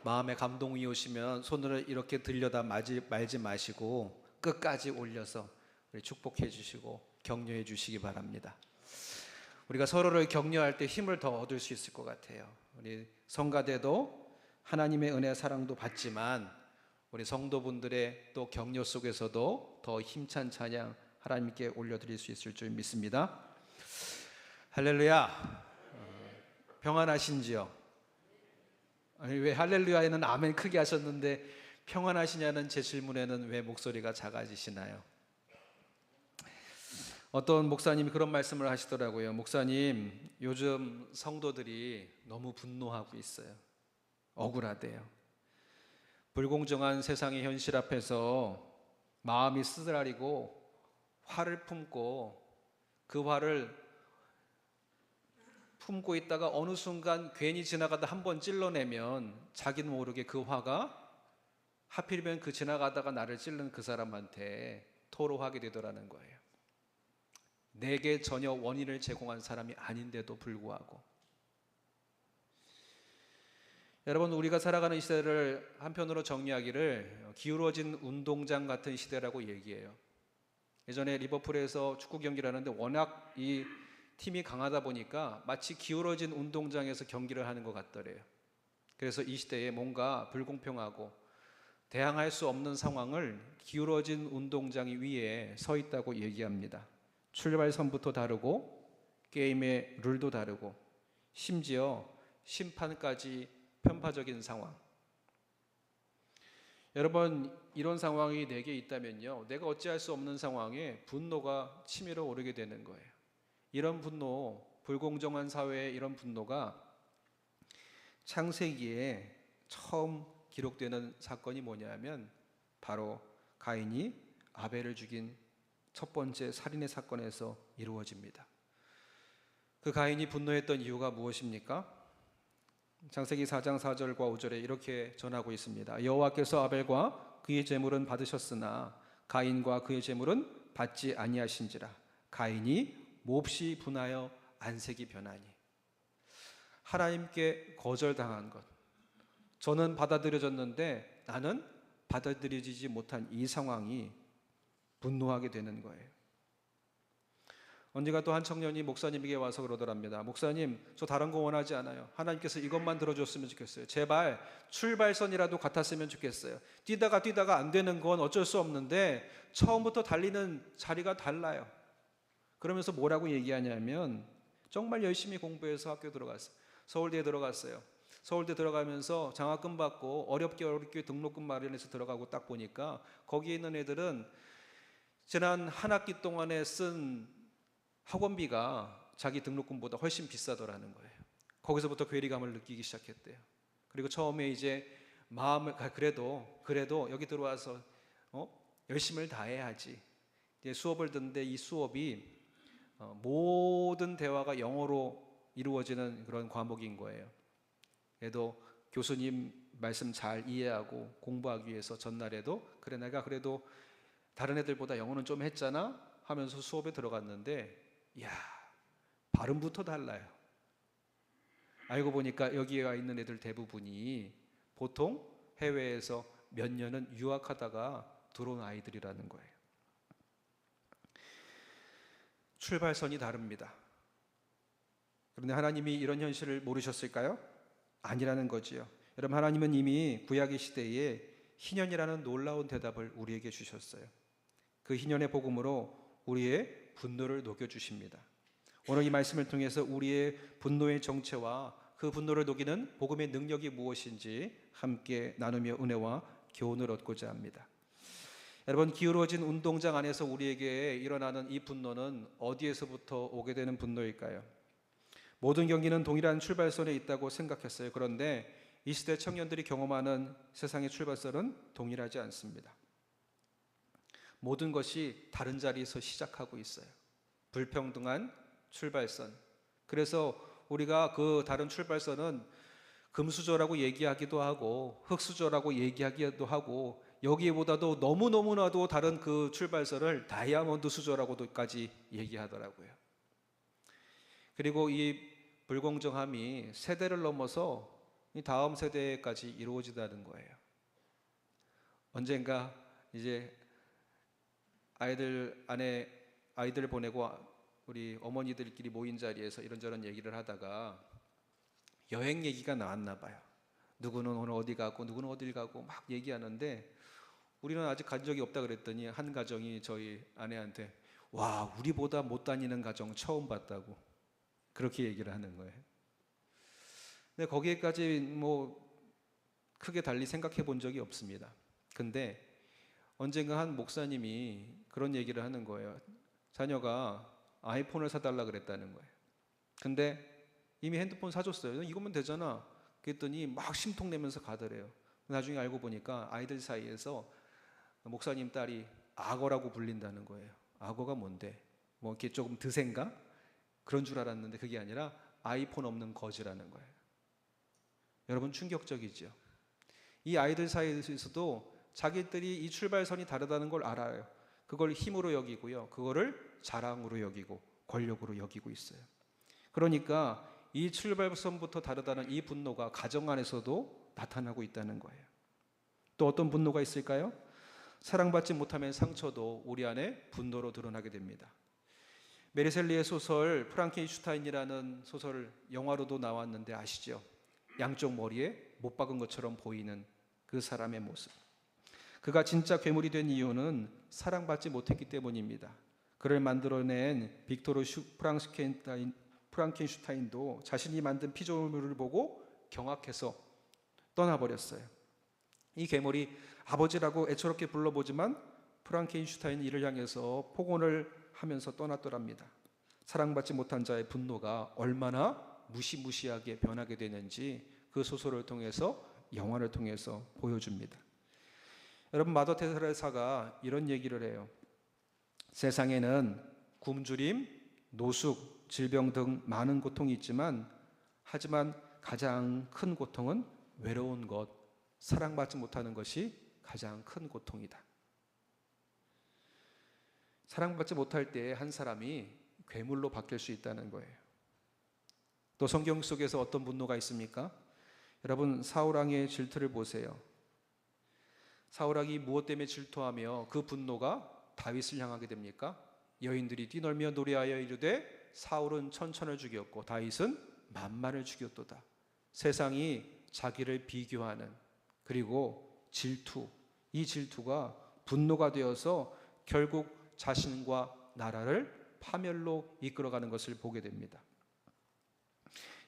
마음에 감동이 오시면 손을 이렇게 들여다 말지 마시고 끝까지 올려서 우리 축복해 주시고 격려해 주시기 바랍니다. 우리가 서로를 격려할 때 힘을 더 얻을 수 있을 것 같아요. 우리 성가대도 하나님의 은혜 사랑도 받지만 우리 성도분들의 또 격려 속에서도 더 힘찬 찬양 하나님께 올려드릴 수 있을 줄 믿습니다. 할렐루야. 평안하신지요? 아니, 왜 할렐루야에는 아멘 크게 하셨는데 평안하시냐는 제 질문에는 왜 목소리가 작아지시나요? 어떤 목사님이 그런 말씀을 하시더라고요. 목사님, 요즘 성도들이 너무 분노하고 있어요. 억울하대요. 불공정한 세상의 현실 앞에서 마음이 쓰라리고 화를 품고 그 화를 품고 있다가 어느 순간 괜히 지나가다 한 번 찔러내면 자기는 모르게 그 화가 하필이면 그 지나가다가 나를 찔른 그 사람한테 토로하게 되더라는 거예요. 내게 전혀 원인을 제공한 사람이 아닌데도 불구하고. 여러분, 우리가 살아가는 시대를 한편으로 정리하기를 기울어진 운동장 같은 시대라고 얘기해요. 예전에 리버풀에서 축구 경기를 하는데 워낙 이 팀이 강하다 보니까 마치 기울어진 운동장에서 경기를 하는 것 같더래요. 그래서 이 시대에 뭔가 불공평하고 대항할 수 없는 상황을 기울어진 운동장 위에 서 있다고 얘기합니다. 출발선부터 다르고 게임의 룰도 다르고 심지어 심판까지 편파적인 상황. 여러분, 이런 상황이 내게 있다면요, 내가 어찌할 수 없는 상황에 분노가 치밀어 오르게 되는 거예요. 이런 분노, 불공정한 사회의 이런 분노가 창세기에 처음 기록되는 사건이 뭐냐면 바로 가인이 아벨을 죽인 첫 번째 살인의 사건에서 이루어집니다. 그 가인이 분노했던 이유가 무엇입니까? 창세기 4장 4절과 5절에 이렇게 전하고 있습니다. 여호와께서 아벨과 그의 제물은 받으셨으나 가인과 그의 제물은 받지 아니하신지라. 가인이 몹시 분하여 안색이 변하니. 하나님께 거절당한 것, 저는 받아들여졌는데 나는 받아들여지지 못한 이 상황이 분노하게 되는 거예요. 언젠가 또 한 청년이 목사님에게 와서 그러더랍니다. 목사님, 저 다른 거 원하지 않아요. 하나님께서 이것만 들어줬으면 좋겠어요. 제발 출발선이라도 같았으면 좋겠어요. 뛰다가 안 되는 건 어쩔 수 없는데 처음부터 달리는 자리가 달라요. 그러면서 뭐라고 얘기하냐면 정말 열심히 공부해서 학교 들어갔어요. 서울대에 들어갔어요. 서울대 들어가면서 장학금 받고 어렵게 등록금 마련해서 들어가고 딱 보니까 거기에 있는 애들은 지난 한 학기 동안에 쓴 학원비가 자기 등록금보다 훨씬 비싸더라는 거예요. 거기서부터 괴리감을 느끼기 시작했대요. 그리고 처음에 이제 마음을 그래도 여기 들어와서 열심을 다해야지. 이제 수업을 듣는데 이 수업이 모든 대화가 영어로 이루어지는 그런 과목인 거예요. 그래도 교수님 말씀 잘 이해하고 공부하기 위해서 전날에도 그래 내가 그래도 다른 애들보다 영어는 좀 했잖아 하면서 수업에 들어갔는데 이야, 발음부터 달라요. 알고 보니까 여기에 와 있는 애들 대부분이 보통 해외에서 몇 년은 유학하다가 들어온 아이들이라는 거예요. 출발선이 다릅니다. 그런데 하나님이 이런 현실을 모르셨을까요? 아니라는 거지요. 여러분, 하나님은 이미 구약의 시대에 희년이라는 놀라운 대답을 우리에게 주셨어요. 그 희년의 복음으로 우리의 분노를 녹여주십니다. 오늘 이 말씀을 통해서 우리의 분노의 정체와 그 분노를 녹이는 복음의 능력이 무엇인지 함께 나누며 은혜와 교훈을 얻고자 합니다. 여러분, 기울어진 운동장 안에서 우리에게 일어나는 이 분노는 어디에서부터 오게 되는 분노일까요? 모든 경기는 동일한 출발선에 있다고 생각했어요. 그런데 이 시대 청년들이 경험하는 세상의 출발선은 동일하지 않습니다. 모든 것이 다른 자리에서 시작하고 있어요. 불평등한 출발선. 그래서 우리가 그 다른 출발선은 금수저라고 얘기하기도 하고 흙수저라고 얘기하기도 하고 여기보다도 너무너무나도 다른 그 출발선을 다이아몬드 수저라고도까지 얘기하더라고요. 그리고 이 불공정함이 세대를 넘어서 이 다음 세대까지 이루어지다는 거예요. 언젠가 이제 아이들 보내고 우리 어머니들끼리 모인 자리에서 이런저런 얘기를 하다가 여행 얘기가 나왔나 봐요. 누구는 오늘 어디 가고 누구는 어딜 가고 막 얘기하는데 우리는 아직 간 적이 없다 그랬더니 한 가정이 저희 아내한테 와, 우리보다 못 다니는 가정 처음 봤다고 그렇게 얘기를 하는 거예요. 근데 거기에까지 뭐 크게 달리 생각해 본 적이 없습니다. 근데 언젠가 한 목사님이 그런 얘기를 하는 거예요. 자녀가 아이폰을 사달라 그랬다는 거예요. 근데 이미 핸드폰 사줬어요. 이거면 되잖아. 그랬더니 막 심통내면서 가더래요. 나중에 알고 보니까 아이들 사이에서 목사님 딸이 악어라고 불린다는 거예요. 악어가 뭔데? 뭐 이렇게 조금 드센가? 그런 줄 알았는데 그게 아니라 아이폰 없는 거지라는 거예요. 여러분 충격적이죠. 이 아이들 사이에서도 자기들이 이 출발선이 다르다는 걸 알아요. 그걸 힘으로 여기고요. 그거를 자랑으로 여기고 권력으로 여기고 있어요. 그러니까 이 출발선부터 다르다는 이 분노가 가정 안에서도 나타나고 있다는 거예요. 또 어떤 분노가 있을까요? 사랑받지 못하면 상처도 우리 안에 분노로 드러나게 됩니다. 메리 셀리의 소설 프랑켄슈타인이라는 소설 영화로도 나왔는데 아시죠? 양쪽 머리에 못 박은 것처럼 보이는 그 사람의 모습. 그가 진짜 괴물이 된 이유는 사랑받지 못했기 때문입니다. 그를 만들어낸 빅토르 프랑켄슈타인도 자신이 만든 피조물을 보고 경악해서 떠나버렸어요. 이 괴물이 아버지라고 애처롭게 불러보지만 프랑켄슈타인이 이를 향해서 폭언을 하면서 떠났더랍니다. 사랑받지 못한 자의 분노가 얼마나 무시무시하게 변하게 되는지 그 소설을 통해서 영화를 통해서 보여줍니다. 여러분 마더 테레사가 이런 얘기를 해요. 세상에는 굶주림, 노숙, 질병 등 많은 고통이 있지만 하지만 가장 큰 고통은 외로운 것, 사랑받지 못하는 것이 가장 큰 고통이다. 사랑받지 못할 때 한 사람이 괴물로 바뀔 수 있다는 거예요. 또 성경 속에서 어떤 분노가 있습니까? 여러분 사울왕의 질투를 보세요. 사울왕이 무엇 때문에 질투하며 그 분노가 다윗을 향하게 됩니까? 여인들이 뛰놀며 노래하여 이르되 사울은 천천을 죽였고 다윗은 만만을 죽였도다. 세상이 자기를 비교하는 그리고 질투, 이 질투가 분노가 되어서 결국 자신과 나라를 파멸로 이끌어가는 것을 보게 됩니다.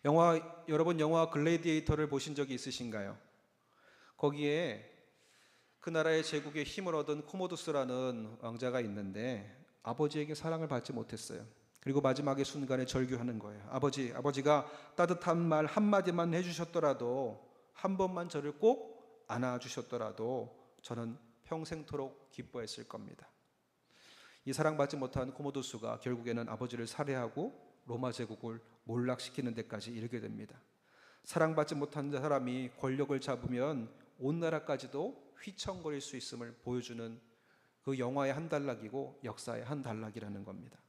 여러분 영화 글래디에이터를 보신 적이 있으신가요? 거기에 그 나라의 제국에 힘을 얻은 코모두스라는 왕자가 있는데 아버지에게 사랑을 받지 못했어요. 그리고 마지막의 순간에 절규하는 거예요. 아버지가 따뜻한 말 한마디만 해주셨더라도 한 번만 저를 꼭 안아주셨더라도 저는 평생토록 기뻐했을 겁니다. 이 사랑받지 못한 코모두스가 결국에는 아버지를 살해하고 로마 제국을 몰락시키는 데까지 이르게 됩니다. 사랑받지 못한 사람이 권력을 잡으면 온 나라까지도 휘청거릴 수 있음을 보여주는 그 영화의 한 단락이고 역사의 한 단락이라는 겁니다.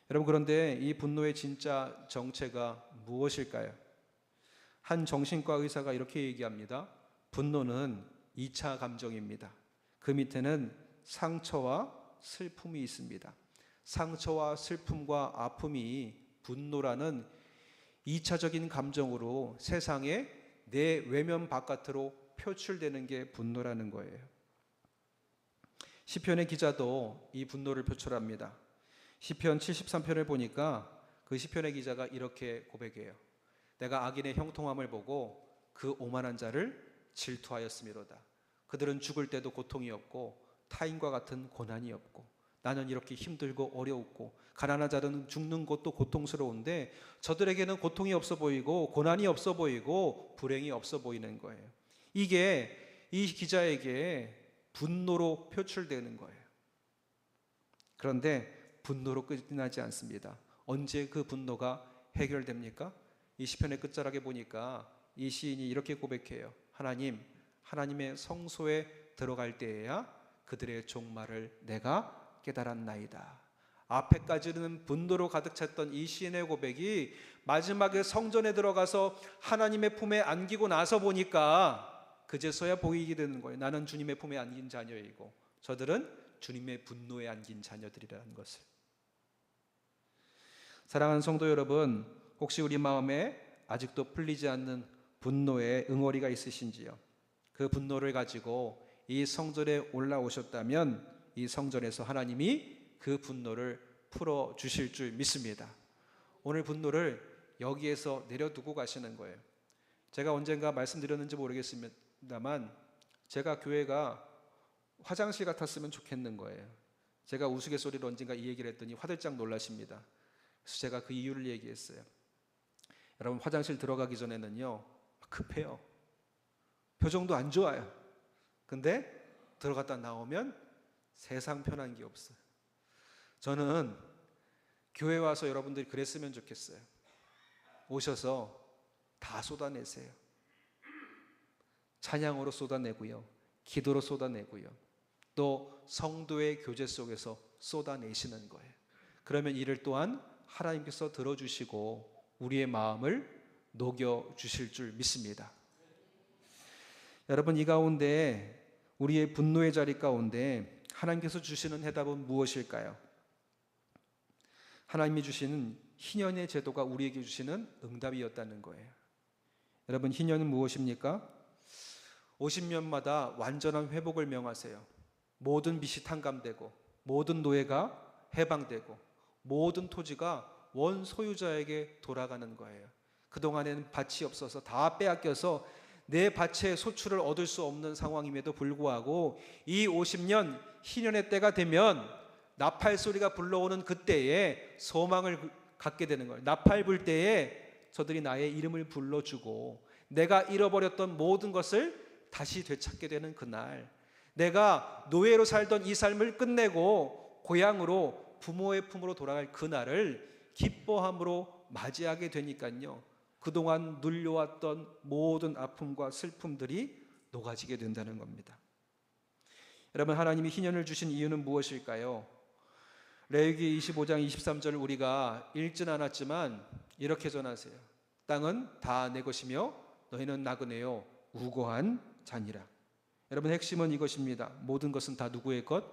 여러분 그런데 이 분노의 진짜 정체가 무엇일까요? 한 정신과 의사가 이렇게 얘기합니다. 분노는 2차 감정입니다. 그 밑에는 상처와 슬픔이 있습니다. 상처와 슬픔과 아픔이 분노라는 2차적인 감정으로 세상에 내 외면 바깥으로 표출되는 게 분노라는 거예요. 시편의 기자도 이 분노를 표출합니다. 시편 73편을 보니까 그 시편의 기자가 이렇게 고백해요. 내가 악인의 형통함을 보고 그 오만한 자를 질투하였음이로다. 그들은 죽을 때도 고통이 없고 타인과 같은 고난이 없고 나는 이렇게 힘들고 어려웠고 가난한 자는 죽는 것도 고통스러운데 저들에게는 고통이 없어 보이고 고난이 없어 보이고 불행이 없어 보이는 거예요. 이게 이 기자에게 분노로 표출되는 거예요. 그런데 분노로 끝이 나지 않습니다. 언제 그 분노가 해결됩니까? 이 시편의 끝자락에 보니까 이 시인이 이렇게 고백해요. 하나님의 성소에 들어갈 때에야 그들의 종말을 내가 깨달았나이다. 앞에까지는 분노로 가득 찼던 이 시인의 고백이 마지막에 성전에 들어가서 하나님의 품에 안기고 나서 보니까 그제서야 보이게 되는 거예요. 나는 주님의 품에 안긴 자녀이고 저들은 주님의 분노에 안긴 자녀들이라는 것을. 사랑하는 성도 여러분, 혹시 우리 마음에 아직도 풀리지 않는 분노의 응어리가 있으신지요? 그 분노를 가지고 이 성전에 올라오셨다면 이 성전에서 하나님이 그 분노를 풀어주실 줄 믿습니다. 오늘 분노를 여기에서 내려두고 가시는 거예요. 제가 언젠가 말씀드렸는지 모르겠습니다만 제가 교회가 화장실 같았으면 좋겠는 거예요. 제가 우스갯소리로 언젠가 이 얘기를 했더니 화들짝 놀라십니다. 그래서 제가 그 이유를 얘기했어요. 여러분, 화장실 들어가기 전에는요 급해요. 표정도 안 좋아요. 근데 들어갔다 나오면 세상 편한 게 없어요. 저는 교회 와서 여러분들이 그랬으면 좋겠어요. 오셔서 다 쏟아내세요. 찬양으로 쏟아내고요, 기도로 쏟아내고요, 또 성도의 교제 속에서 쏟아내시는 거예요. 그러면 이를 또한 하나님께서 들어주시고 우리의 마음을 녹여주실 줄 믿습니다. 여러분, 이 가운데 우리의 분노의 자리 가운데 하나님께서 주시는 해답은 무엇일까요? 하나님이 주시는 희년의 제도가 우리에게 주시는 응답이었다는 거예요. 여러분, 희년은 무엇입니까? 50년마다 완전한 회복을 명하세요. 모든 빚이 탕감되고 모든 노예가 해방되고 모든 토지가 원 소유자에게 돌아가는 거예요. 그동안에는 밭이 없어서 다 빼앗겨서 내 밭의 소출을 얻을 수 없는 상황임에도 불구하고 이 50년 희년의 때가 되면 나팔 소리가 불러오는 그때에 소망을 갖게 되는 거예요. 나팔 불 때에 저들이 나의 이름을 불러주고 내가 잃어버렸던 모든 것을 다시 되찾게 되는 그날, 내가 노예로 살던 이 삶을 끝내고 고향으로 부모의 품으로 돌아갈 그날을 기뻐함으로 맞이하게 되니까요, 그동안 눌려왔던 모든 아픔과 슬픔들이 녹아지게 된다는 겁니다. 여러분, 하나님이 희년을 주신 이유는 무엇일까요? 레위기 25장 23절을 우리가 읽진 않았지만 이렇게 전하세요. 땅은 다 내 것이며 너희는 나그네요 우고한 자니라. 여러분, 핵심은 이것입니다. 모든 것은 다 누구의 것?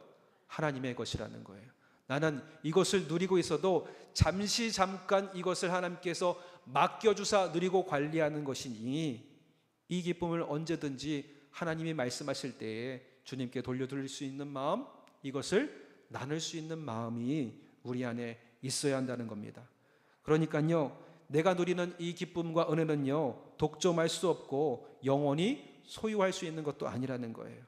하나님의 것이라는 거예요. 나는 이것을 누리고 있어도 잠시 잠깐 이것을 하나님께서 맡겨주사 누리고 관리하는 것이니 이 기쁨을 언제든지 하나님이 말씀하실 때에 주님께 돌려드릴 수 있는 마음, 이것을 나눌 수 있는 마음이 우리 안에 있어야 한다는 겁니다. 그러니까요, 내가 누리는 이 기쁨과 은혜는요 독점할 수 없고 영원히 소유할 수 있는 것도 아니라는 거예요.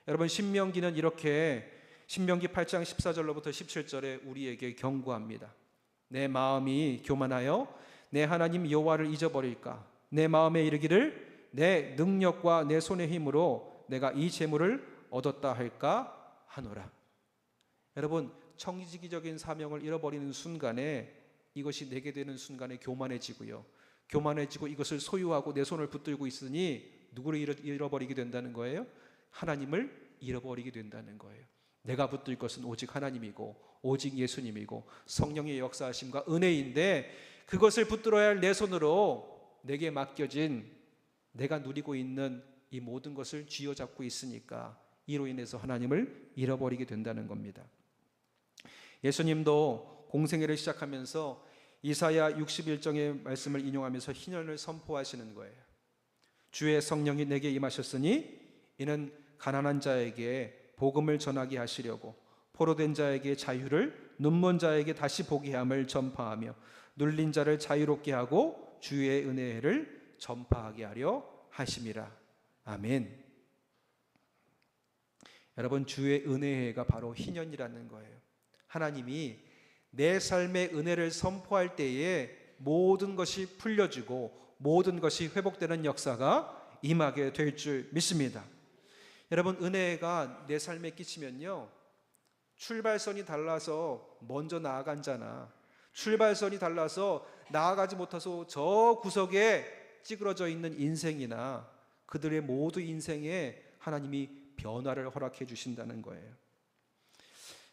여러분, 신명기는 이렇게 신명기 8장 14절로부터 17절에 우리에게 경고합니다. 내 마음이 교만하여 내 하나님 여호와를 잊어버릴까? 내 마음에 이르기를 내 능력과 내 손의 힘으로 내가 이 재물을 얻었다 할까 하노라. 여러분, 청지기적인 사명을 잃어버리는 순간에 이것이 내게 되는 순간에 교만해지고요, 교만해지고 이것을 소유하고 내 손을 붙들고 있으니 누구를 잃어버리게 된다는 거예요? 하나님을 잃어버리게 된다는 거예요. 내가 붙들 것은 오직 하나님이고 오직 예수님이고 성령의 역사하심과 은혜인데 그것을 붙들어야 할 내 손으로 내게 맡겨진 내가 누리고 있는 이 모든 것을 쥐어잡고 있으니까 이로 인해서 하나님을 잃어버리게 된다는 겁니다. 예수님도 공생애를 시작하면서 이사야 61장의 말씀을 인용하면서 희년을 선포하시는 거예요. 주의 성령이 내게 임하셨으니 이는 가난한 자에게 복음을 전하게 하시려고 포로된 자에게 자유를, 눈먼 자에게 다시 보게 함을 전파하며 눌린 자를 자유롭게 하고 주의 은혜를 전파하게 하려 하심이라. 아멘. 여러분, 주의 은혜가 바로 희년이라는 거예요. 하나님이 내 삶의 은혜를 선포할 때에 모든 것이 풀려지고 모든 것이 회복되는 역사가 임하게 될 줄 믿습니다. 여러분, 은혜가 내 삶에 끼치면요, 출발선이 달라서 먼저 나아간 자나 출발선이 달라서 나아가지 못해서 저 구석에 찌그러져 있는 인생이나 그들의 모두 인생에 하나님이 변화를 허락해 주신다는 거예요.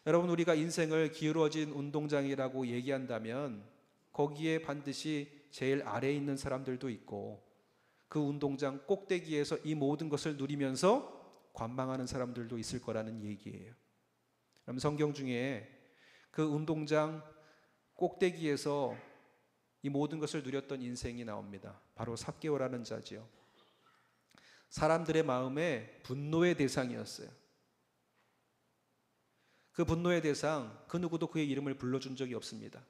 여러분, 우리가 인생을 기울어진 운동장이라고 얘기한다면 거기에 반드시 제일 아래에 있는 사람들도 있고 그 운동장 꼭대기에서 이 모든 것을 누리면서 관망하는 사람들도 있을 거라는 얘기예요. 그럼 성경 중에 그 운동장 꼭대기에서 이 모든 것을 누렸던 인생이 나옵니다. 바로 삭개오라는 자지요. 사람들의 마음에 분노의 대상이었어요. 그 분노의 대상, 그 누구도 그의 이름을 불러준 적이 없습니다.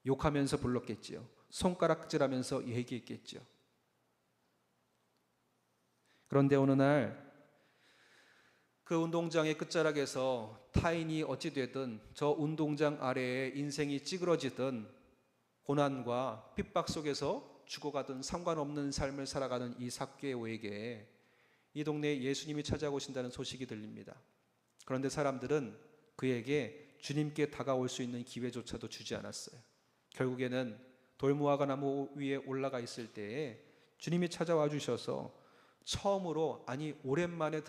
욕하면서 불렀겠지요. 손가락질하면서 얘기했겠죠. 그런데 어느 날 그 운동장의 끝자락에서 타인이 어찌 되든 저 운동장 아래에 인생이 찌그러지든 고난과 핍박 속에서 죽어가든 상관없는 삶을 살아가는 이 삭개오에게 이 동네에 예수님이 찾아오신다는 소식이 들립니다. 그런데 사람들은 그에게 주님께 다가올 수 있는 기회조차도 주지 않았어요. 결국에는 돌무화과 나무 위에 올라가 있을 때에 주님이 찾아와 주셔서 처음으로, 아니 오랜만에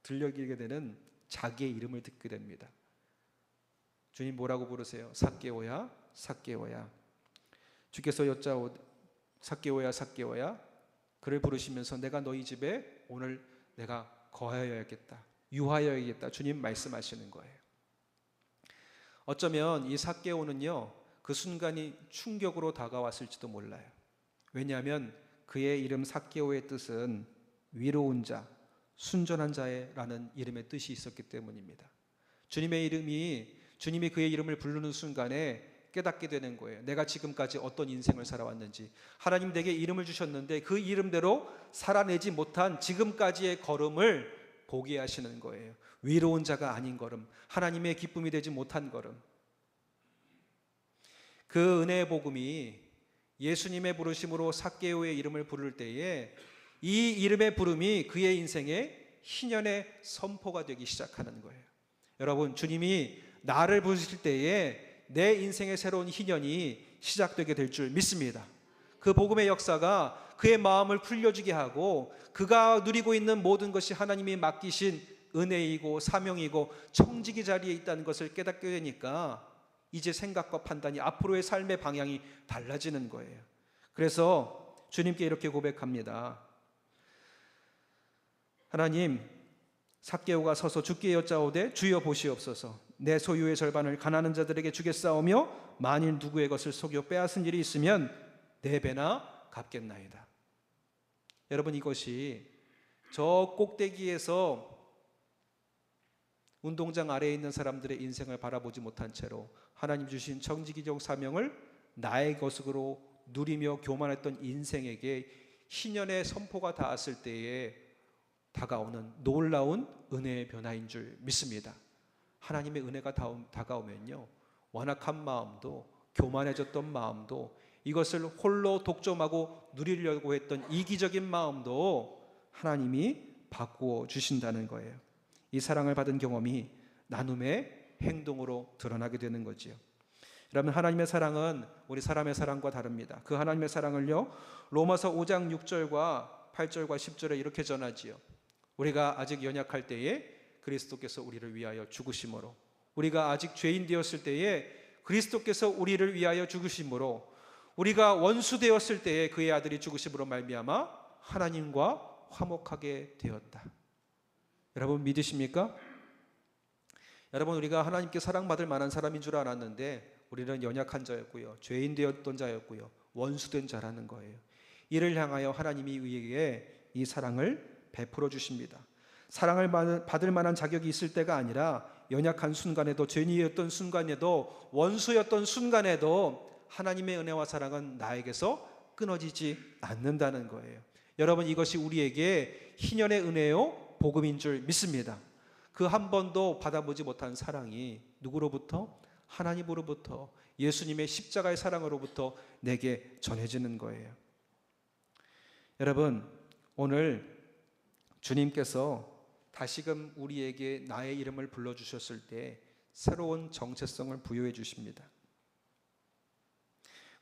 들려기게 되는 자기의 이름을 듣게 됩니다. 주님 뭐라고 부르세요? 삭개오야, 삭개오야. 주께서 삭개오야, 삭개오야. 그를 부르시면서 내가 너희 집에 오늘 내가 거하여야겠다, 유하여야겠다, 주님 말씀하시는 거예요. 어쩌면 이 삭개오는요, 그 순간이 충격으로 다가왔을지도 몰라요. 왜냐하면 그의 이름 삭개오의 뜻은 위로운 자, 순전한 자라는 이름의 뜻이 있었기 때문입니다. 주님이 그의 이름을 부르는 순간에 깨닫게 되는 거예요. 내가 지금까지 어떤 인생을 살아왔는지. 하나님 내게 이름을 주셨는데 그 이름대로 살아내지 못한 지금까지의 걸음을 보게 하시는 거예요. 위로운 자가 아닌 걸음, 하나님의 기쁨이 되지 못한 걸음. 그 은혜의 복음이 예수님의 부르심으로 삭개오의 이름을 부를 때에 이 이름의 부름이 그의 인생의 희년의 선포가 되기 시작하는 거예요. 여러분, 주님이 나를 부르실 때에 내 인생의 새로운 희년이 시작되게 될 줄 믿습니다. 그 복음의 역사가 그의 마음을 풀려주게 하고 그가 누리고 있는 모든 것이 하나님이 맡기신 은혜이고 사명이고 청지기 자리에 있다는 것을 깨닫게 되니까 이제 생각과 판단이, 앞으로의 삶의 방향이 달라지는 거예요. 그래서 주님께 이렇게 고백합니다. 하나님, 삭개오가 서서 주께 여짜오되 주여 보시옵소서. 내 소유의 절반을 가난한 자들에게 주겠사오며 만일 누구의 것을 속여 빼앗은 일이 있으면 4배나 갚겠나이다. 여러분, 이것이 저 꼭대기에서 운동장 아래에 있는 사람들의 인생을 바라보지 못한 채로 하나님 주신 청지기적 사명을 나의 것으로 누리며 교만했던 인생에게 희년의 선포가 닿았을 때에 다가오는 놀라운 은혜의 변화인 줄 믿습니다. 하나님의 은혜가 다가오면요, 완악한 마음도, 교만해졌던 마음도, 이것을 홀로 독점하고 누리려고 했던 이기적인 마음도 하나님이 바꾸어 주신다는 거예요. 이 사랑을 받은 경험이 나눔의 행동으로 드러나게 되는 거지요. 여러분, 하나님의 사랑은 우리 사람의 사랑과 다릅니다. 그 하나님의 사랑을요, 로마서 5장 6절과 8절과 10절에 이렇게 전하지요. 우리가 아직 연약할 때에 그리스도께서 우리를 위하여 죽으심으로, 우리가 아직 죄인 되었을 때에 그리스도께서 우리를 위하여 죽으심으로, 우리가 원수 되었을 때에 그의 아들이 죽으심으로 말미암아 하나님과 화목하게 되었다. 여러분, 믿으십니까? 여러분, 우리가 하나님께 사랑받을 만한 사람인 줄 알았는데 우리는 연약한 자였고요, 죄인 되었던 자였고요, 원수된 자라는 거예요. 이를 향하여 하나님이 우리에게 이 사랑을 베풀어 주십니다. 사랑을 받을 만한 자격이 있을 때가 아니라 연약한 순간에도, 죄인이었던 순간에도, 원수였던 순간에도 하나님의 은혜와 사랑은 나에게서 끊어지지 않는다는 거예요. 여러분, 이것이 우리에게 희년의 은혜요 복음인 줄 믿습니다. 그 한 번도 받아보지 못한 사랑이 누구로부터? 하나님으로부터, 예수님의 십자가의 사랑으로부터 내게 전해지는 거예요. 여러분, 오늘 주님께서 다시금 우리에게 나의 이름을 불러주셨을 때 새로운 정체성을 부여해 주십니다.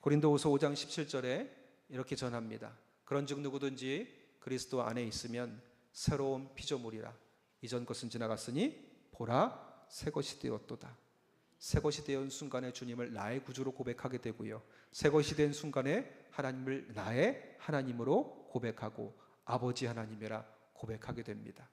고린도후서 5장 17절에 이렇게 전합니다. 그런즉 누구든지 그리스도 안에 있으면 새로운 피조물이라, 이전 것은 지나갔으니 보라 새 것이 되었도다. 새 것이 되었는 순간에 주님을 나의 구주로 고백하게 되고요, 새 것이 된 순간에 하나님을 나의 하나님으로 고백하고 아버지 하나님이라 고백하게 됩니다.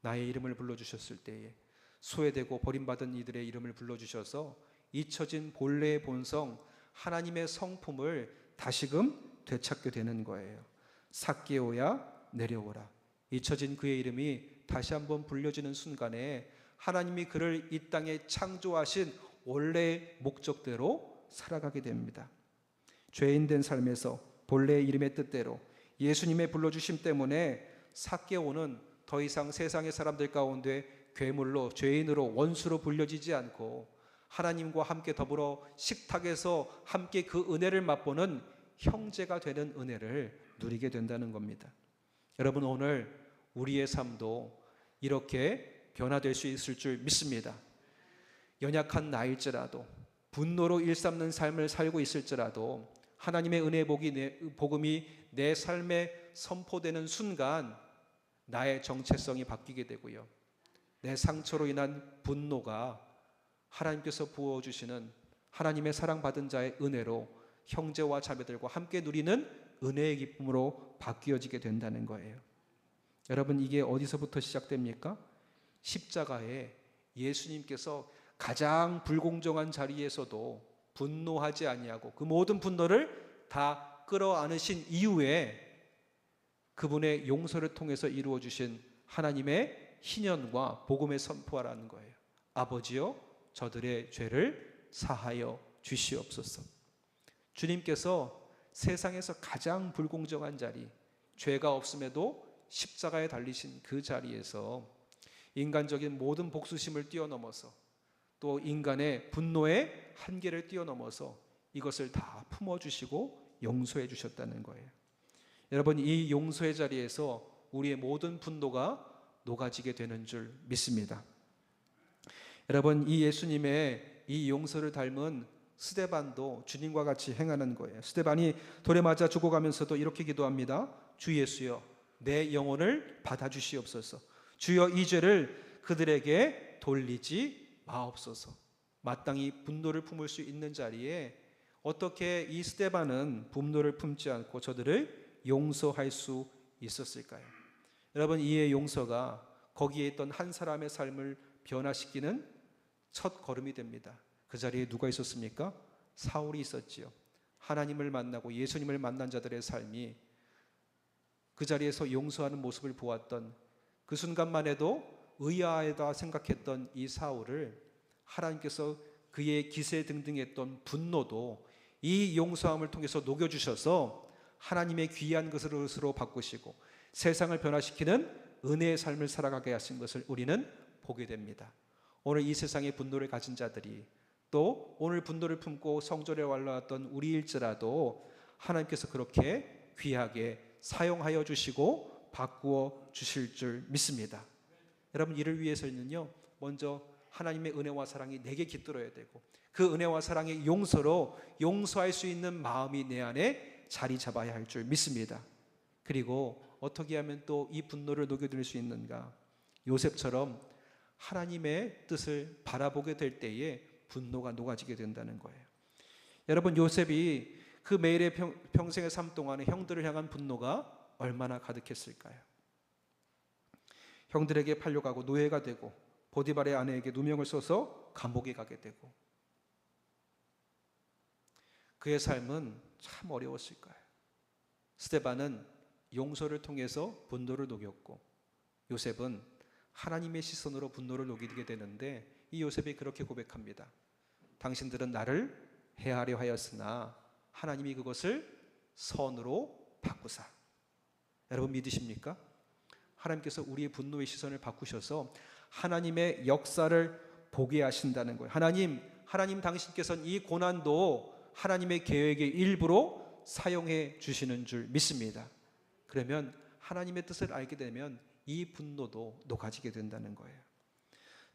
나의 이름을 불러주셨을 때에 소외되고 버림받은 이들의 이름을 불러주셔서 잊혀진 본래의 본성, 하나님의 성품을 다시금 되찾게 되는 거예요. 삭개오야 내려오라. 잊혀진 그의 이름이 다시 한번 불려지는 순간에 하나님이 그를 이 땅에 창조하신 원래의 목적대로 살아가게 됩니다. 죄인된 삶에서 본래의 이름의 뜻대로 예수님의 불러주심 때문에 삭개오는 더 이상 세상의 사람들 가운데 괴물로, 죄인으로, 원수로 불려지지 않고 하나님과 함께 더불어 식탁에서 함께 그 은혜를 맛보는 형제가 되는 은혜를 누리게 된다는 겁니다. 여러분, 오늘 우리의 삶도 이렇게 변화될 수 있을 줄 믿습니다. 연약한 나일지라도, 분노로 일삼는 삶을 살고 있을지라도 하나님의 은혜의 복음이 내 삶에 선포되는 순간 나의 정체성이 바뀌게 되고요, 내 상처로 인한 분노가 하나님께서 부어주시는 하나님의 사랑받은 자의 은혜로 형제와 자매들과 함께 누리는 은혜의 기쁨으로 바뀌어지게 된다는 거예요. 여러분, 이게 어디서부터 시작됩니까? 십자가에 예수님께서 가장 불공정한 자리에서도 분노하지 아니하고 그 모든 분노를 다 끌어안으신 이후에 그분의 용서를 통해서 이루어 주신 하나님의 희년과 복음의 선포하라는 거예요. 아버지여, 저들의 죄를 사하여 주시옵소서. 주님께서 세상에서 가장 불공정한 자리, 죄가 없음에도 십자가에 달리신 그 자리에서 인간적인 모든 복수심을 뛰어넘어서 또 인간의 분노의 한계를 뛰어넘어서 이것을 다 품어주시고 용서해 주셨다는 거예요. 여러분, 이 용서의 자리에서 우리의 모든 분노가 녹아지게 되는 줄 믿습니다. 여러분, 이 예수님의 이 용서를 닮은 스데반도 주님과 같이 행하는 거예요. 스데반이 돌에 맞아 죽어가면서도 이렇게 기도합니다. 주 예수여, 내 영혼을 받아주시옵소서. 주여, 이 죄를 그들에게 돌리지 마옵소서. 마땅히 분노를 품을 수 있는 자리에 어떻게 이 스데반은 분노를 품지 않고 저들을 용서할 수 있었을까요? 여러분, 이의 용서가 거기에 있던 한 사람의 삶을 변화시키는 첫 걸음이 됩니다. 그 자리에 누가 있었습니까? 사울이 있었지요. 하나님을 만나고 예수님을 만난 자들의 삶이 그 자리에서 용서하는 모습을 보았던 그 순간만 해도 의아하다 생각했던 이 사울을 하나님께서 그의 기세 등등했던 분노도 이 용서함을 통해서 녹여주셔서 하나님의 귀한 것으로 바꾸시고 세상을 변화시키는 은혜의 삶을 살아가게 하신 것을 우리는 보게 됩니다. 오늘 이 세상에 분노를 가진 자들이 또 오늘 분노를 품고 성전에 올라왔던 우리일지라도 하나님께서 그렇게 귀하게 사용하여 주시고 바꾸어 주실 줄 믿습니다. 여러분, 이를 위해서는요, 먼저 하나님의 은혜와 사랑이 내게 깃들어야 되고 그 은혜와 사랑의 용서로 용서할 수 있는 마음이 내 안에 자리 잡아야 할 줄 믿습니다. 그리고 어떻게 하면 또 이 분노를 녹여드릴 수 있는가? 요셉처럼 하나님의 뜻을 바라보게 될 때에 분노가 녹아지게 된다는 거예요. 여러분, 요셉이 그 매일의 평생의 삶 동안에 형들을 향한 분노가 얼마나 가득했을까요? 형들에게 팔려가고 노예가 되고 보디발의 아내에게 누명을 써서 감옥에 가게 되고 그의 삶은 참 어려웠을 거예요. 스데반은 용서를 통해서 분노를 녹였고 요셉은 하나님의 시선으로 분노를 녹이게 되는데 이 요셉이 그렇게 고백합니다. 당신들은 나를 해하려 하였으나 하나님이 그것을 선으로 바꾸사. 여러분, 믿으십니까? 하나님께서 우리의 분노의 시선을 바꾸셔서 하나님의 역사를 보게 하신다는 거예요. 하나님 당신께서는 이 고난도 하나님의 계획의 일부로 사용해 주시는 줄 믿습니다. 그러면 하나님의 뜻을 알게 되면 이 분노도 녹아지게 된다는 거예요.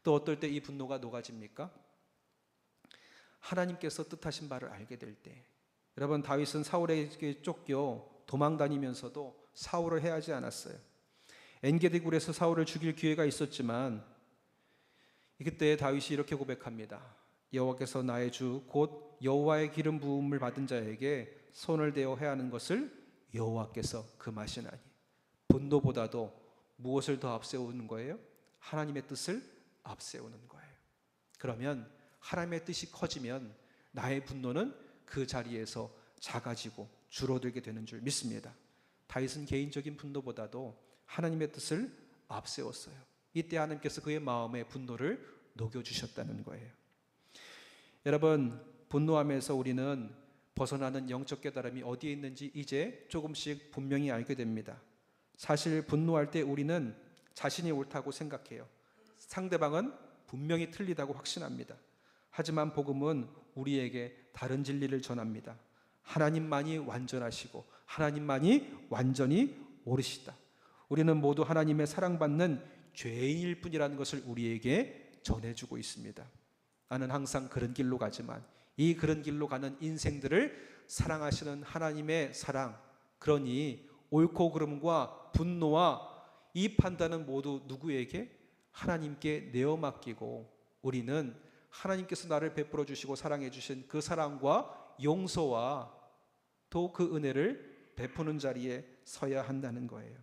또 어떨 때 이 분노가 녹아집니까? 하나님께서 뜻하신 바를 알게 될 때. 여러분, 다윗은 사울에게 쫓겨 도망 다니면서도 사울을 해하지 않았어요. 엔게디 굴에서 사울을 죽일 기회가 있었지만 그때 다윗이 이렇게 고백합니다. 여호와께서 나의 주 곧 여호와의 기름 부음을 받은 자에게 손을 대어 해하는 것을 여호와께서 금하시나니. 분노보다도 무엇을 더 앞세우는 거예요? 하나님의 뜻을 앞세우는 거예요. 그러면 하나님의 뜻이 커지면 나의 분노는 그 자리에서 작아지고 줄어들게 되는 줄 믿습니다. 다윗은 개인적인 분노보다도 하나님의 뜻을 앞세웠어요. 이때 하나님께서 그의 마음에 분노를 녹여주셨다는 거예요. 여러분, 분노하면서 우리는 벗어나는 영적 깨달음이 어디에 있는지 이제 조금씩 분명히 알게 됩니다. 사실 분노할 때 우리는 자신이 옳다고 생각해요. 상대방은 분명히 틀리다고 확신합니다. 하지만 복음은 우리에게 다른 진리를 전합니다. 하나님만이 완전하시고 하나님만이 완전히 옳으시다. 우리는 모두 하나님의 사랑받는 죄인일 뿐이라는 것을 우리에게 전해주고 있습니다. 나는 항상 그런 길로 가지만 이 그런 길로 가는 인생들을 사랑하시는 하나님의 사랑, 그러니 옳고 그름과 분노와 이 판단은 모두 누구에게? 하나님께 내어 맡기고 우리는 하나님께서 나를 베풀어 주시고 사랑해 주신 그 사랑과 용서와 또 그 은혜를 베푸는 자리에 서야 한다는 거예요.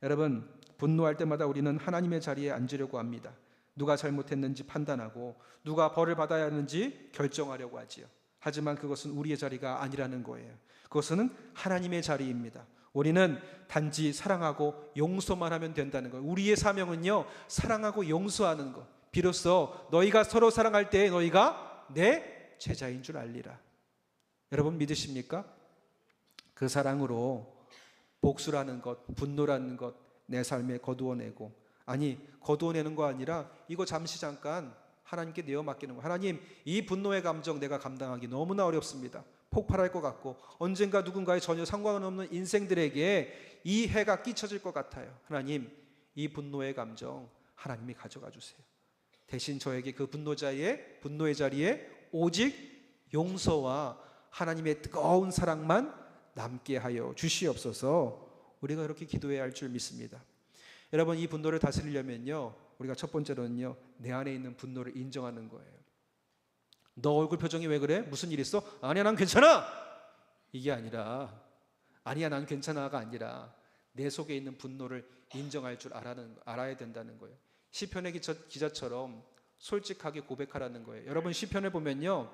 여러분, 분노할 때마다 우리는 하나님의 자리에 앉으려고 합니다. 누가 잘못했는지 판단하고 누가 벌을 받아야 하는지 결정하려고 하지요. 하지만 그것은 우리의 자리가 아니라는 거예요. 그것은 하나님의 자리입니다. 우리는 단지 사랑하고 용서만 하면 된다는 거예요. 우리의 사명은요, 사랑하고 용서하는 것. 비로소 너희가 서로 사랑할 때 너희가 내 제자인 줄 알리라. 여러분 믿으십니까? 그 사랑으로 복수라는 것, 분노라는 것 내 삶에 거두어내고, 아니 거두어내는 거 아니라 이거 잠시 잠깐 하나님께 내어 맡기는 거. 하나님, 이 분노의 감정 내가 감당하기 너무나 어렵습니다. 폭발할 것 같고 언젠가 누군가의 전혀 상관없는 인생들에게 이 해가 끼쳐질 것 같아요. 하나님, 이 분노의 감정 하나님이 가져가 주세요. 대신 저에게 그 분노의 자리에 오직 용서와 하나님의 뜨거운 사랑만 남게 하여 주시옵소서. 우리가 그렇게 기도해야 할 줄 믿습니다. 여러분, 이 분노를 다스리려면요, 우리가 첫 번째로는요, 내 안에 있는 분노를 인정하는 거예요. 너 얼굴 표정이 왜 그래? 무슨 일 있어? 아니야, 난 괜찮아. 이게 아니라, 아니야, 난 괜찮아가 아니라 내 속에 있는 분노를 인정할 줄 알아야 된다는 거예요. 시편의 기자처럼 솔직하게 고백하라는 거예요. 여러분, 시편을 보면요,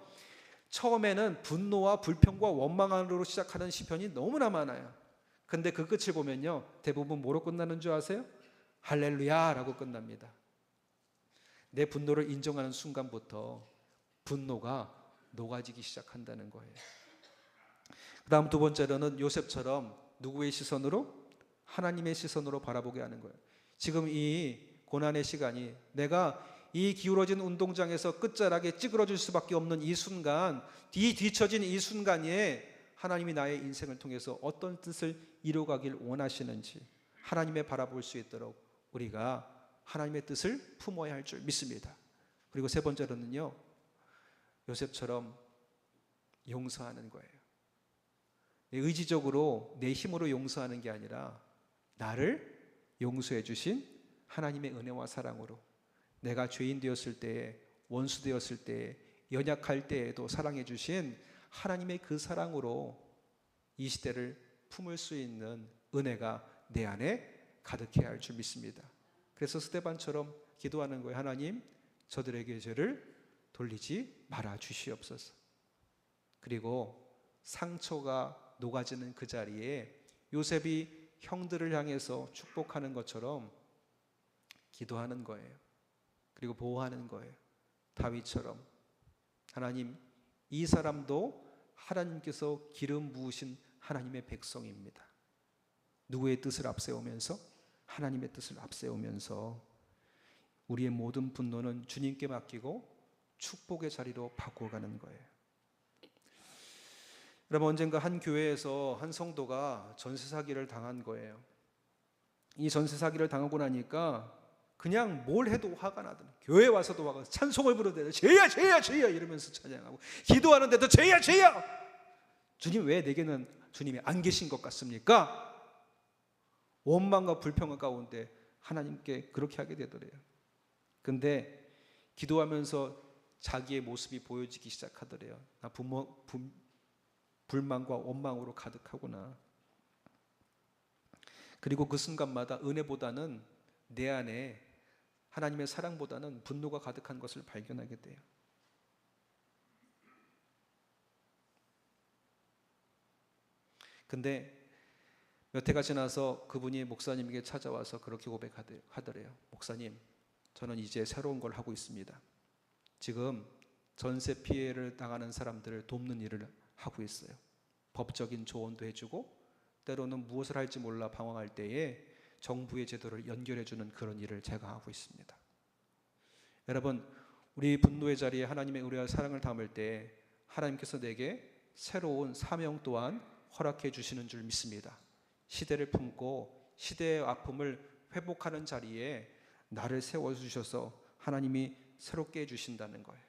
처음에는 분노와 불평과 원망으로 시작하는 시편이 너무나 많아요. 근데 그 끝을 보면요, 대부분 뭐로 끝나는 줄 아세요? 할렐루야라고 끝납니다. 내 분노를 인정하는 순간부터 분노가 녹아지기 시작한다는 거예요. 그 다음 두 번째로는 요셉처럼 누구의 시선으로? 하나님의 시선으로 바라보게 하는 거예요. 지금 이 고난의 시간이 내가 이 기울어진 운동장에서 끝자락에 찌그러질 수밖에 없는 이 순간, 이 뒤처진 이 순간에 하나님이 나의 인생을 통해서 어떤 뜻을 이루어가길 원하시는지 하나님의 바라볼 수 있도록 우리가 하나님의 뜻을 품어야 할 줄 믿습니다. 그리고 세 번째로는요, 요셉처럼 용서하는 거예요. 의지적으로 내 힘으로 용서하는 게 아니라 나를 용서해 주신 하나님의 은혜와 사랑으로, 내가 죄인 되었을 때에, 원수 되었을 때에, 연약할 때에도 사랑해 주신 하나님의 그 사랑으로 이 시대를 품을 수 있는 은혜가 내 안에 가득해야 할 줄 믿습니다. 그래서 스데반처럼 기도하는 거예요. 하나님, 저들에게 죄를 돌리지 말아 주시옵소서. 그리고 상처가 녹아지는 그 자리에 요셉이 형들을 향해서 축복하는 것처럼 기도하는 거예요. 그리고 보호하는 거예요. 다윗처럼 하나님, 이 사람도 하나님께서 기름 부으신 하나님의 백성입니다. 누구의 뜻을 앞세우면서? 하나님의 뜻을 앞세우면서 우리의 모든 분노는 주님께 맡기고 축복의 자리로 바꿔가는 거예요. 여러분, 언젠가 한 교회에서 한 성도가 전세 사기를 당한 거예요. 이 전세 사기를 당하고 나니까 그냥 뭘 해도 화가 나더니 교회에 와서도 화가 나서 찬송을 부르대요. 죄야 죄야 죄야 이러면서 찬양하고, 기도하는데도 죄야 죄야. 주님, 왜 내게는 주님이 안 계신 것 같습니까? 원망과 불평 가운데 하나님께 그렇게 하게 되더래요. 근데 기도하면서 자기의 모습이 보여지기 시작하더래요. 나 불만과 원망으로 가득하구나. 그리고 그 순간마다 은혜보다는 내 안에 하나님의 사랑보다는 분노가 가득한 것을 발견하게 돼요. 근데 몇 해가 지나서 그분이 목사님에게 찾아와서 그렇게 고백하더래요. 목사님, 저는 이제 새로운 걸 하고 있습니다. 지금 전세 피해를 당하는 사람들을 돕는 일을 하고 있어요. 법적인 조언도 해주고 때로는 무엇을 할지 몰라 방황할 때에 정부의 제도를 연결해주는 그런 일을 제가 하고 있습니다. 여러분, 우리 분노의 자리에 하나님의 의뢰와 사랑을 담을 때 하나님께서 내게 새로운 사명 또한 허락해 주시는 줄 믿습니다. 시대를 품고 시대의 아픔을 회복하는 자리에 나를 세워주셔서 하나님이 새롭게 해주신다는 거예요.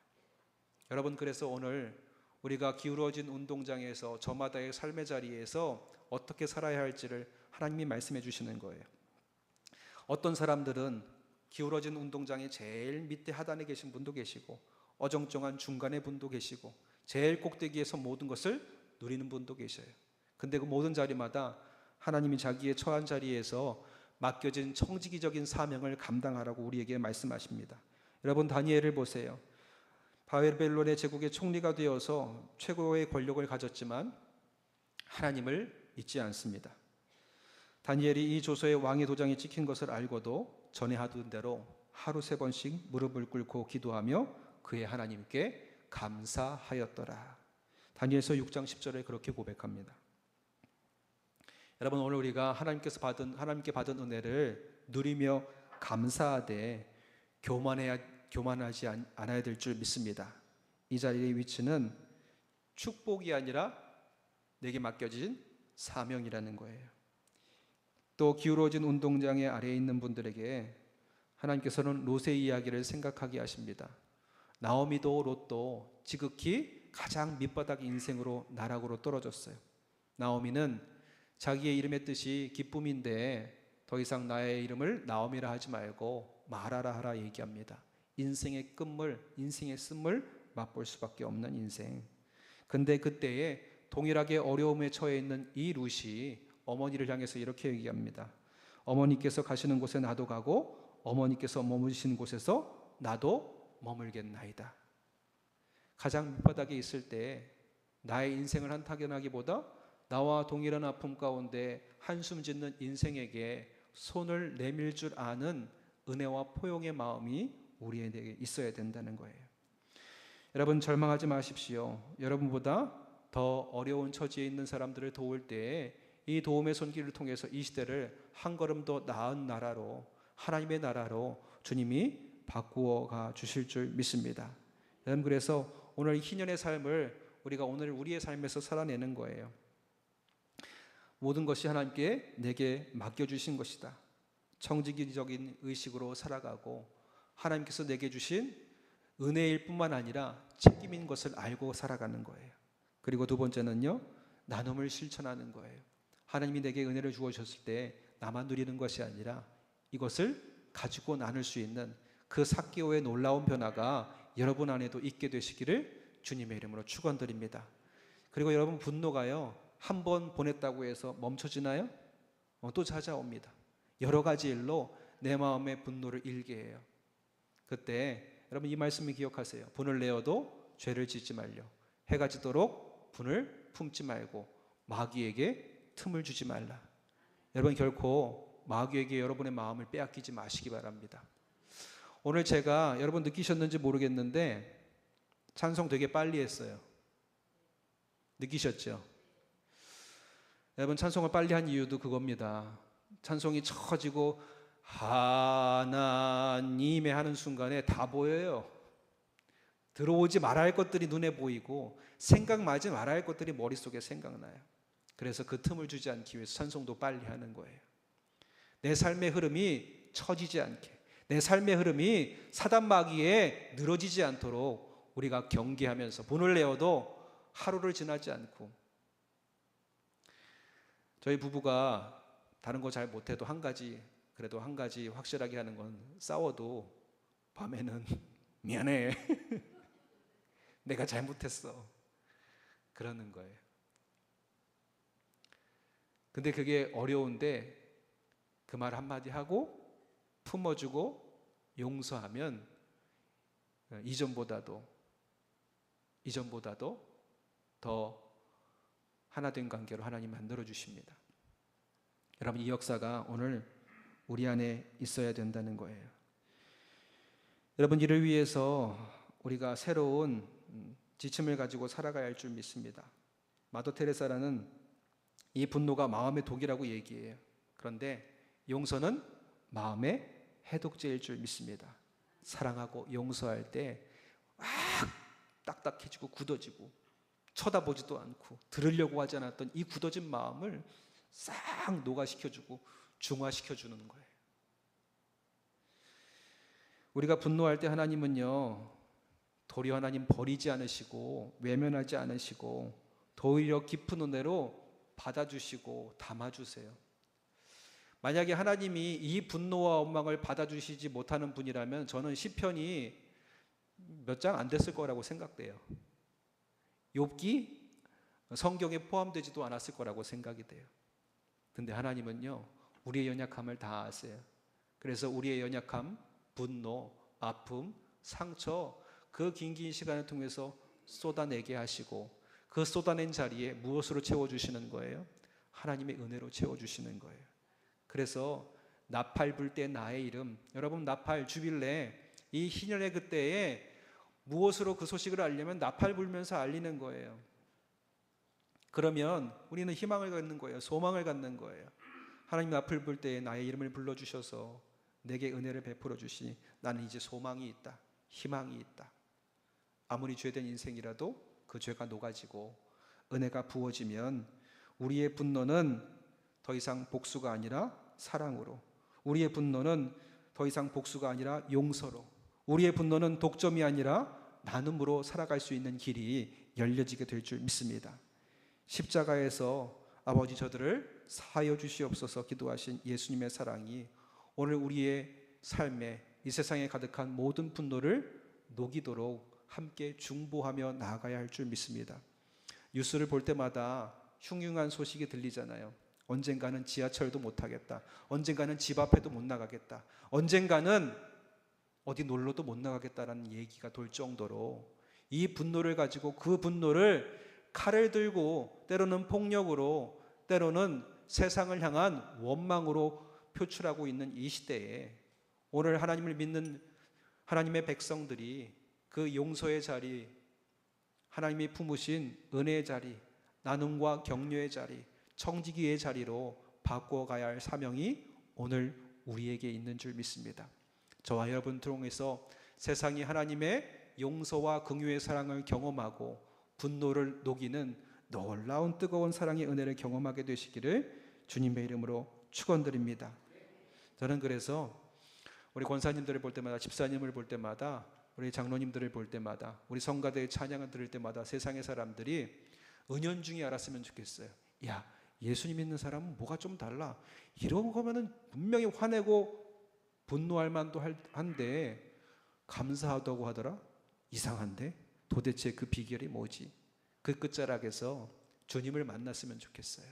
여러분, 그래서 오늘 우리가 기울어진 운동장에서 저마다의 삶의 자리에서 어떻게 살아야 할지를 하나님이 말씀해 주시는 거예요. 어떤 사람들은 기울어진 운동장의 제일 밑에 하단에 계신 분도 계시고 어정쩡한 중간의 분도 계시고 제일 꼭대기에서 모든 것을 누리는 분도 계셔요. 근데 그 모든 자리마다 하나님이 자기의 처한 자리에서 맡겨진 청지기적인 사명을 감당하라고 우리에게 말씀하십니다. 여러분, 다니엘을 보세요. 바벨론의 제국의 총리가 되어서 최고의 권력을 가졌지만 하나님을 잊지 않습니다. 다니엘이 이 조서에 왕의 도장이 찍힌 것을 알고도 전에 하던 대로 하루 3번씩 무릎을 꿇고 기도하며 그의 하나님께 감사하였더라. 다니엘서 6장 10절에 그렇게 고백합니다. 여러분, 오늘 우리가 하나님께 받은 은혜를 누리며 감사하되 교만하지 않아야 될 줄 믿습니다. 이 자리의 위치는 축복이 아니라 내게 맡겨진 사명이라는 거예요. 또 기울어진 운동장의 아래에 있는 분들에게 하나님께서는 롯의 이야기를 생각하게 하십니다. 나오미도 롯도 지극히 가장 밑바닥 인생으로 나락으로 떨어졌어요. 나오미는 자기의 이름의 뜻이 기쁨인데 더 이상 나의 이름을 나오미라 하지 말고 마라라 하라 얘기합니다. 인생의 끝물, 인생의 쓴물 맛볼 수밖에 없는 인생. 근데 그때에 동일하게 어려움에 처해 있는 이 룻이 어머니를 향해서 이렇게 얘기합니다. 어머니께서 가시는 곳에 나도 가고 어머니께서 머무시는 곳에서 나도 머물겠나이다. 가장 밑바닥에 있을 때 나의 인생을 한탄하기보다 나와 동일한 아픔 가운데 한숨 짓는 인생에게 손을 내밀 줄 아는 은혜와 포용의 마음이 우리에게 있어야 된다는 거예요. 여러분, 절망하지 마십시오. 여러분보다 더 어려운 처지에 있는 사람들을 도울 때에 이 도움의 손길을 통해서 이 시대를 한 걸음 더 나은 나라로, 하나님의 나라로 주님이 바꾸어 가 주실 줄 믿습니다. 여러분, 그래서 오늘 희년의 삶을 우리가 오늘 우리의 삶에서 살아내는 거예요. 모든 것이 하나님께 내게 맡겨주신 것이다. 청지기적인 의식으로 살아가고 하나님께서 내게 주신 은혜일 뿐만 아니라 책임인 것을 알고 살아가는 거예요. 그리고 두 번째는요, 나눔을 실천하는 거예요. 하나님이 내게 은혜를 주어주셨을 때 나만 누리는 것이 아니라 이것을 가지고 나눌 수 있는 그 삭개오의 놀라운 변화가 여러분 안에도 있게 되시기를 주님의 이름으로 축원드립니다. 그리고 여러분, 분노가요, 한 번 보냈다고 해서 멈춰지나요? 또 찾아옵니다. 여러 가지 일로 내 마음의 분노를 일게 해요. 그때 여러분, 이 말씀을 기억하세요. 분을 내어도 죄를 짓지 말려. 해가 지도록 분을 품지 말고 마귀에게 틈을 주지 말라. 여러분, 결코 마귀에게 여러분의 마음을 빼앗기지 마시기 바랍니다. 오늘 제가 여러분 느끼셨는지 모르겠는데 찬송 되게 빨리 했어요. 느끼셨죠? 여러분, 찬송을 빨리 한 이유도 그겁니다. 찬송이 처지고 하나님의 하는 순간에 다 보여요. 들어오지 말아야 할 것들이 눈에 보이고 생각나지 말아야 할 것들이 머릿속에 생각나요. 그래서 그 틈을 주지 않기 위해서 찬송도 빨리 하는 거예요. 내 삶의 흐름이 처지지 않게, 내 삶의 흐름이 사단 마귀에 늘어지지 않도록 우리가 경계하면서 분을 내어도 하루를 지나지 않고, 저희 부부가 다른 거 잘 못해도 그래도 한 가지 확실하게 하는 건 싸워도 밤에는 미안해. 내가 잘못했어. 그러는 거예요. 근데 그게 어려운데 그 말 한마디 하고 품어주고 용서하면 이전보다도 더 하나된 관계로 하나님 만들어 주십니다. 여러분, 이 역사가 오늘 우리 안에 있어야 된다는 거예요. 여러분, 이를 위해서 우리가 새로운 지침을 가지고 살아가야 할 줄 믿습니다. 마더 테레사라는 이 분노가 마음의 독이라고 얘기해요. 그런데 용서는 마음의 해독제일 줄 믿습니다. 사랑하고 용서할 때 딱딱해지고 굳어지고 쳐다보지도 않고 들으려고 하지 않았던 이 굳어진 마음을 싹 녹아시켜주고 중화시켜주는 거예요. 우리가 분노할 때 하나님은요, 도리어 하나님 버리지 않으시고 외면하지 않으시고 도리어 깊은 은혜로 받아주시고 담아주세요. 만약에 하나님이 이 분노와 원망을 받아주시지 못하는 분이라면 저는 시편이 몇 장 안 됐을 거라고 생각돼요. 욥기 성경에 포함되지도 않았을 거라고 생각이 돼요. 근데 하나님은요, 우리의 연약함을 다 아세요. 그래서 우리의 연약함, 분노, 아픔, 상처, 그 긴 시간을 통해서 쏟아내게 하시고 그 쏟아낸 자리에 무엇으로 채워주시는 거예요? 하나님의 은혜로 채워주시는 거예요. 그래서 나팔 불 때 나의 이름, 여러분 나팔 주빌레 이 희년의 그때에 무엇으로 그 소식을 알려면 나팔 불면서 알리는 거예요. 그러면 우리는 희망을 갖는 거예요. 소망을 갖는 거예요. 하나님 나팔 불 때에 나의 이름을 불러주셔서 내게 은혜를 베풀어 주시니 나는 이제 소망이 있다, 희망이 있다. 아무리 죄된 인생이라도 그 죄가 녹아지고 은혜가 부어지면 우리의 분노는 더 이상 복수가 아니라 사랑으로, 우리의 분노는 더 이상 복수가 아니라 용서로, 우리의 분노는 독점이 아니라 나눔으로 살아갈 수 있는 길이 열려지게 될 줄 믿습니다. 십자가에서 아버지 저들을 사하여 주시옵소서 기도하신 예수님의 사랑이 오늘 우리의 삶에 이 세상에 가득한 모든 분노를 녹이도록 함께 중보하며 나아가야 할 줄 믿습니다. 뉴스를 볼 때마다 흉흉한 소식이 들리잖아요. 언젠가는 지하철도 못 타겠다. 언젠가는 집 앞에도 못 나가겠다. 언젠가는 어디 놀러도 못 나가겠다라는 얘기가 돌 정도로 이 분노를 가지고 그 분노를 칼을 들고 때로는 폭력으로 때로는 세상을 향한 원망으로 표출하고 있는 이 시대에 오늘 하나님을 믿는 하나님의 백성들이 그 용서의 자리, 하나님이 품으신 은혜의 자리, 나눔과 격려의 자리, 청지기의 자리로 바꿔가야 할 사명이 오늘 우리에게 있는 줄 믿습니다. 저와 여러분 통해서 세상이 하나님의 용서와 긍휼의 사랑을 경험하고 분노를 녹이는 놀라운 뜨거운 사랑의 은혜를 경험하게 되시기를 주님의 이름으로 축원드립니다. 저는 그래서 우리 권사님들을 볼 때마다, 집사님을 볼 때마다, 우리 장로님들을 볼 때마다, 우리 성가대의 찬양을 들을 때마다 세상의 사람들이 은연중에 알았으면 좋겠어요. 야, 예수님 믿는 사람은 뭐가 좀 달라. 이런 거면은 분명히 화내고 분노할 만도 한데 감사하다고 하더라? 이상한데? 도대체 그 비결이 뭐지? 그 끝자락에서 주님을 만났으면 좋겠어요.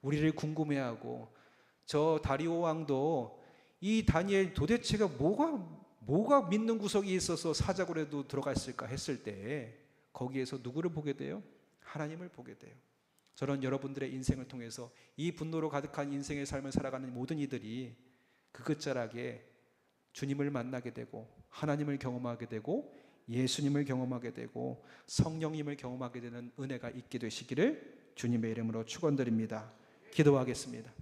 우리를 궁금해하고, 저 다리오 왕도 이 다니엘 도대체가 뭐가 믿는 구석이 있어서 사자굴에도 들어갔을까 했을 때 거기에서 누구를 보게 돼요? 하나님을 보게 돼요. 저는 여러분들의 인생을 통해서 이 분노로 가득한 인생의 삶을 살아가는 모든 이들이 그 끝자락에 주님을 만나게 되고 하나님을 경험하게 되고 예수님을 경험하게 되고 성령님을 경험하게 되는 은혜가 있게 되시기를 주님의 이름으로 축원드립니다. 기도하겠습니다.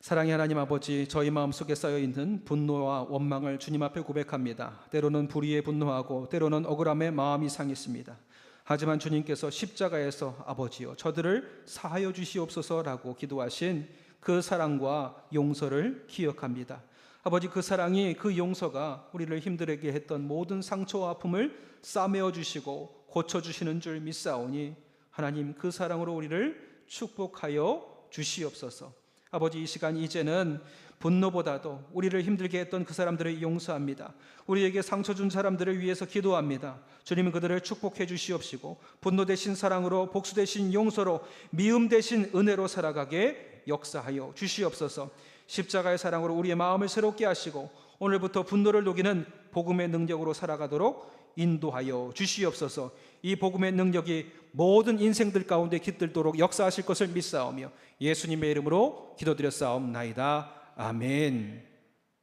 사랑의 하나님 아버지, 저희 마음속에 쌓여있는 분노와 원망을 주님 앞에 고백합니다. 때로는 불의에 분노하고 때로는 억울함에 마음이 상했습니다. 하지만 주님께서 십자가에서 아버지여 저들을 사하여 주시옵소서라고 기도하신 그 사랑과 용서를 기억합니다. 아버지, 그 사랑이, 그 용서가 우리를 힘들게 했던 모든 상처와 아픔을 싸매어 주시고 고쳐주시는 줄 믿사오니 하나님, 그 사랑으로 우리를 축복하여 주시옵소서. 아버지, 이 시간 이제는 분노보다도 우리를 힘들게 했던 그 사람들을 용서합니다. 우리에게 상처 준 사람들을 위해서 기도합니다. 주님은 그들을 축복해 주시옵시고 분노 대신 사랑으로, 복수 대신 용서로, 미움 대신 은혜로 살아가게 역사하여 주시옵소서. 십자가의 사랑으로 우리의 마음을 새롭게 하시고 오늘부터 분노를 녹이는 복음의 능력으로 살아가도록 인도하여 주시옵소서. 이 복음의 능력이 모든 인생들 가운데 깃들도록 역사하실 것을 믿사오며 예수님의 이름으로 기도드렸사옵나이다. 아멘.